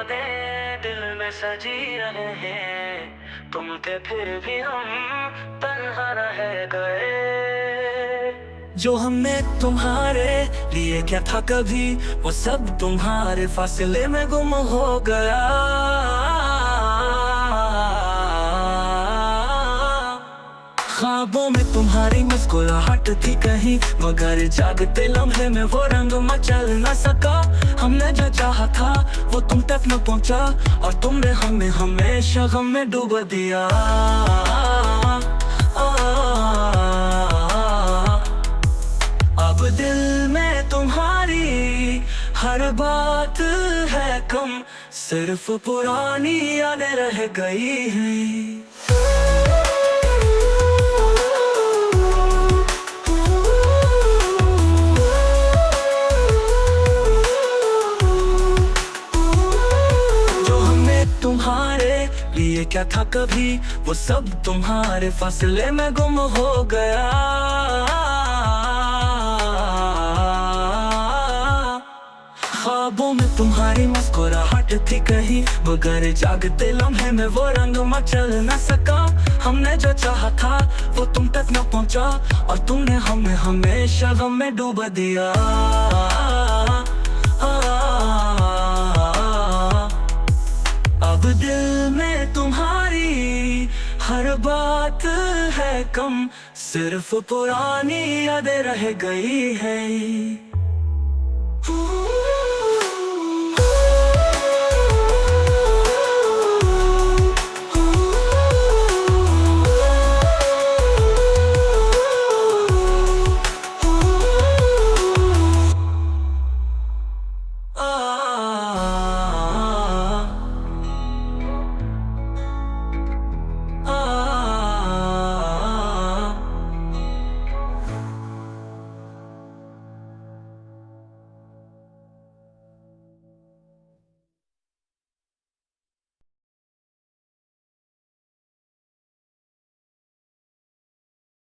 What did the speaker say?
यादें दिल में सजी रहे हैं, तुम थे फिर भी हम तन्हा रह गए। जो हमने तुम्हारे लिए क्या था कभी, वो सब तुम्हारे फासले में गुम हो गया। ख्वाबों में तुम्हारी मुस्कुराहट थी कहीं, मगर जागते लम्हे में वो रंग मचल न सका। हमने जो चाहा था वो तुम तक न पहुंचा, और तुमने हमें हमेशा गम में डूब दिया। अब दिल में तुम्हारी हर बात है कम, सिर्फ पुरानी यादें रह गई हैं। तुम्हारे लिए क्या था कभी, वो सब तुम्हारे फासले में गुम हो गया। ख्वाबों में तुम्हारी मुस्कुराहट थी कहीं, मगर जागते लम्हे में वो रंग मचल न सका। हमने जो चाहा था वो तुम तक न पहुंचा, और तुमने हमें हमेशा गम में डूब दिया। अब दिल में तुम्हारी हर बात है कम, सिर्फ पुरानी यादें रह गई है।